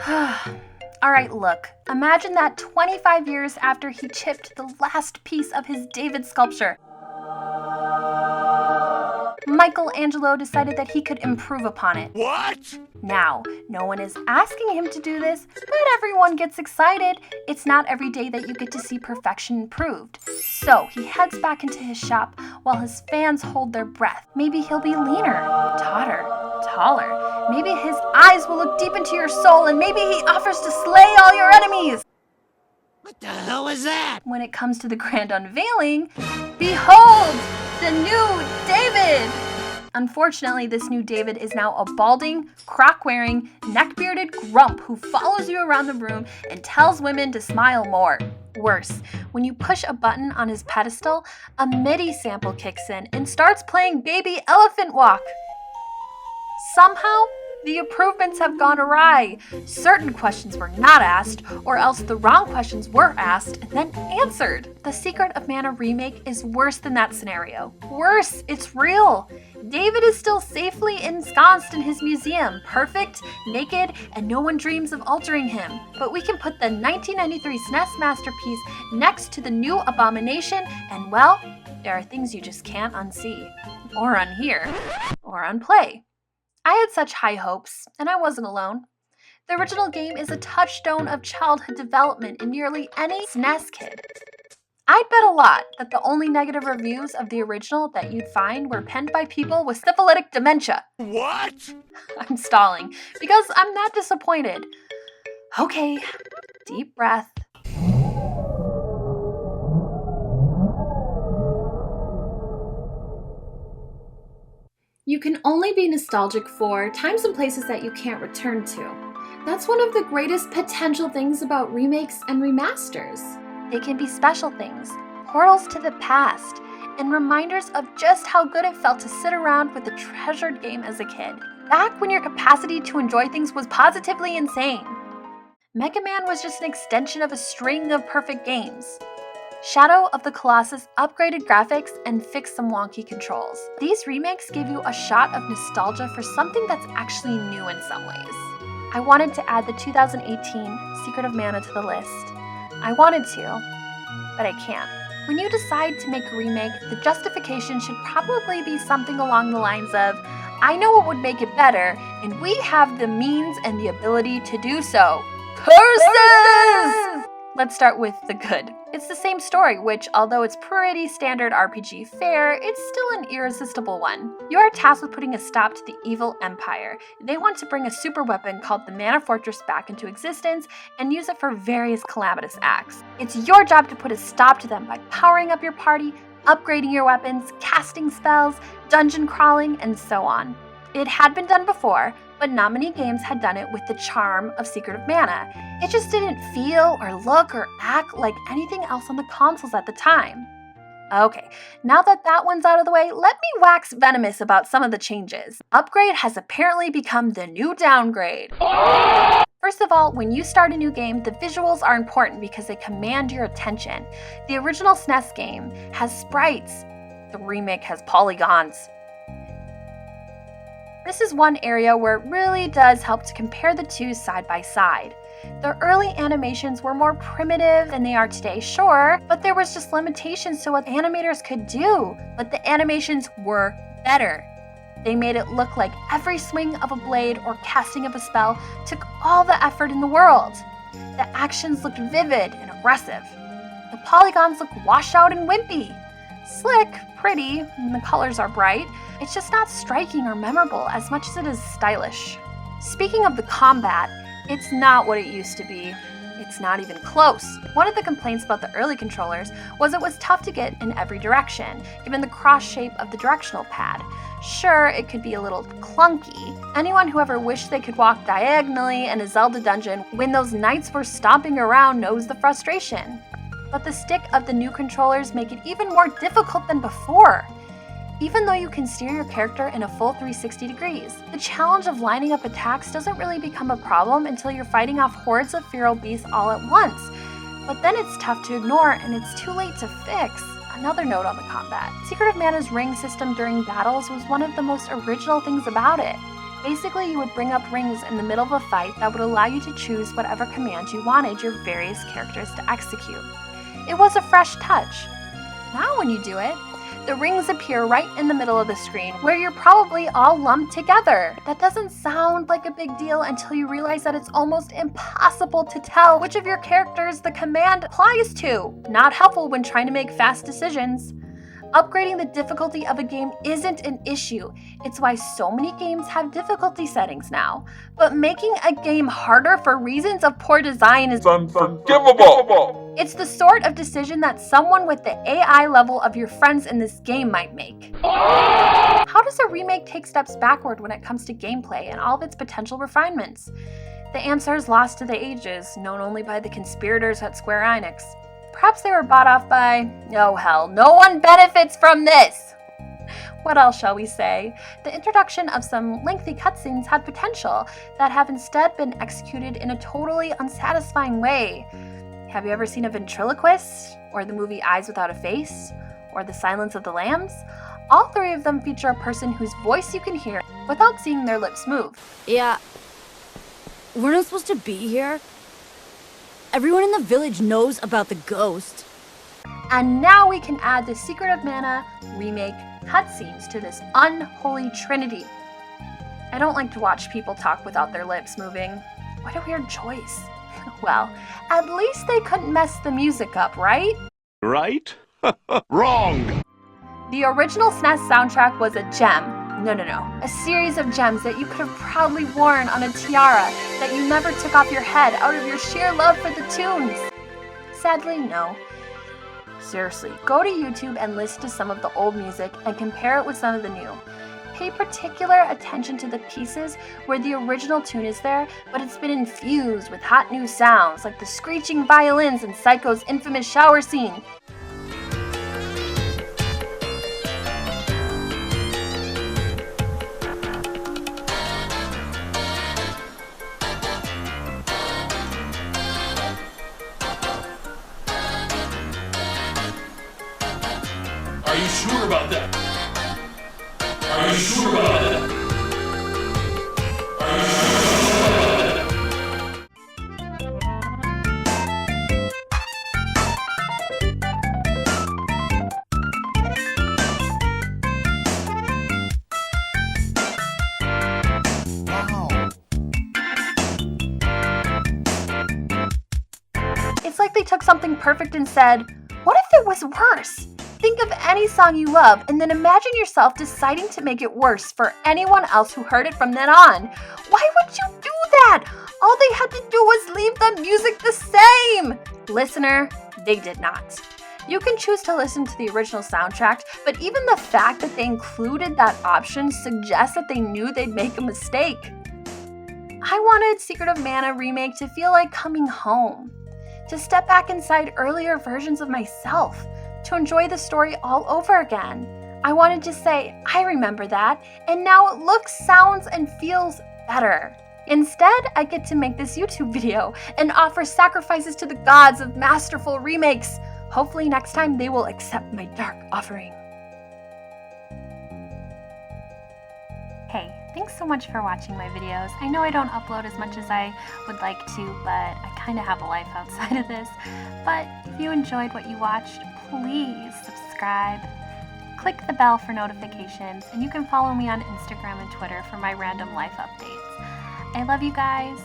Alright, look. Imagine that 25 years after he chipped the last piece of his David sculpture, Michelangelo decided that he could improve upon it. What? Now, no one is asking him to do this, but everyone gets excited. It's not every day that you get to see perfection improved. So he heads back into his shop while his fans hold their breath. Maybe he'll be leaner, taller. Maybe his eyes will look deep into your soul, and maybe he offers to slay all your enemies. What the hell is that? When it comes to the grand unveiling, behold, the new David! Unfortunately, this new David is now a balding, croc-wearing, neck-bearded grump who follows you around the room and tells women to smile more. Worse, when you push a button on his pedestal, a MIDI sample kicks in and starts playing Baby Elephant Walk. Somehow, the improvements have gone awry. Certain questions were not asked, or else the wrong questions were asked and then answered. The Secret of Mana remake is worse than that scenario. Worse, it's real. David is still safely ensconced in his museum, perfect, naked, and no one dreams of altering him. But we can put the 1993 SNES masterpiece next to the new abomination, and well, there are things you just can't unsee, or unhear, or unplay. I had such high hopes, and I wasn't alone. The original game is a touchstone of childhood development in nearly any SNES kid. I'd bet a lot that the only negative reviews of the original that you'd find were penned by people with syphilitic dementia. What? I'm stalling, because I'm that disappointed. Okay, deep breath. You can only be nostalgic for times and places that you can't return to. That's one of the greatest potential things about remakes and remasters. They can be special things, portals to the past, and reminders of just how good it felt to sit around with a treasured game as a kid, back when your capacity to enjoy things was positively insane. Mega Man was just an extension of a string of perfect games. Shadow of the Colossus upgraded graphics and fixed some wonky controls. These remakes give you a shot of nostalgia for something that's actually new in some ways. I wanted to add the 2018 Secret of Mana to the list. I wanted to, but I can't. When you decide to make a remake, the justification should probably be something along the lines of, I know what would make it better, and we have the means and the ability to do so. Curses! Let's start with the good. It's the same story, which, although it's pretty standard RPG fare, it's still an irresistible one. You are tasked with putting a stop to the evil empire. They want to bring a super weapon called the Mana Fortress back into existence and use it for various calamitous acts. It's your job to put a stop to them by powering up your party, upgrading your weapons, casting spells, dungeon crawling, and so on. It had been done before, but not many games had done it with the charm of Secret of Mana. It just didn't feel or look or act like anything else on the consoles at the time. Okay, now that that one's out of the way, let me wax venomous about some of the changes. Upgrade has apparently become the new downgrade. First of all, when you start a new game, the visuals are important because they command your attention. The original SNES game has sprites. The remake has polygons. This is one area where it really does help to compare the two side by side. The early animations were more primitive than they are today, sure, but there was just limitations to what animators could do. But the animations were better. They made it look like every swing of a blade or casting of a spell took all the effort in the world. The actions looked vivid and aggressive. The polygons look washed out and wimpy. Slick, pretty, and the colors are bright. It's just not striking or memorable as much as it is stylish. Speaking of the combat, it's not what it used to be. It's not even close. One of the complaints about the early controllers was it was tough to get in every direction, given the cross shape of the directional pad. Sure, it could be a little clunky. Anyone who ever wished they could walk diagonally in a Zelda dungeon when those knights were stomping around knows the frustration. But the stick of the new controllers make it even more difficult than before. Even though you can steer your character in a full 360 degrees, the challenge of lining up attacks doesn't really become a problem until you're fighting off hordes of feral beasts all at once. But then it's tough to ignore and it's too late to fix. Another note on the combat. Secret of Mana's ring system during battles was one of the most original things about it. Basically, you would bring up rings in the middle of a fight that would allow you to choose whatever commands you wanted your various characters to execute. It was a fresh touch. Now when you do it, the rings appear right in the middle of the screen where you're probably all lumped together. That doesn't sound like a big deal until you realize that it's almost impossible to tell which of your characters the command applies to. Not helpful when trying to make fast decisions. Upgrading the difficulty of a game isn't an issue. It's why so many games have difficulty settings now. But making a game harder for reasons of poor design is unforgivable. It's the sort of decision that someone with the AI level of your friends in this game might make. How does a remake take steps backward when it comes to gameplay and all of its potential refinements? The answer is lost to the ages, known only by the conspirators at Square Enix. Perhaps they were bought off by, oh hell, no one benefits from this! What else shall we say? The introduction of some lengthy cutscenes had potential that have instead been executed in a totally unsatisfying way. Have you ever seen a ventriloquist? Or the movie Eyes Without a Face? Or The Silence of the Lambs? All three of them feature a person whose voice you can hear without seeing their lips move. Yeah, we're not supposed to be here. Everyone in the village knows about the ghost. And now we can add the Secret of Mana remake cutscenes to this unholy trinity. I don't like to watch people talk without their lips moving. What a weird choice. Well, at least they couldn't mess the music up, right? Right? Wrong! The original SNES soundtrack was a gem. No. A series of gems that you could have proudly worn on a tiara that you never took off your head out of your sheer love for the tunes. Sadly, no. Seriously, go to YouTube and listen to some of the old music and compare it with some of the new. Pay particular attention to the pieces where the original tune is there, but it's been infused with hot new sounds like the screeching violins in Psycho's infamous shower scene. Are you sure about that? Are you sure about that? Are you sure It's like they took something perfect and said, what if it was worse? Think of any song you love and then imagine yourself deciding to make it worse for anyone else who heard it from then on. Why would you do that? All they had to do was leave the music the same. Listener, they did not. You can choose to listen to the original soundtrack, but even the fact that they included that option suggests that they knew they'd make a mistake. I wanted Secret of Mana Remake to feel like coming home, to step back inside earlier versions of myself, to enjoy the story all over again. I wanted to say, I remember that, and now it looks, sounds, and feels better. Instead, I get to make this YouTube video and offer sacrifices to the gods of masterful remakes. Hopefully next time they will accept my dark offering. Hey, thanks so much for watching my videos. I know I don't upload as much as I would like to, but I kind of have a life outside of this. But if you enjoyed what you watched, please subscribe, click the bell for notifications, and you can follow me on Instagram and Twitter for my random life updates. I love you guys.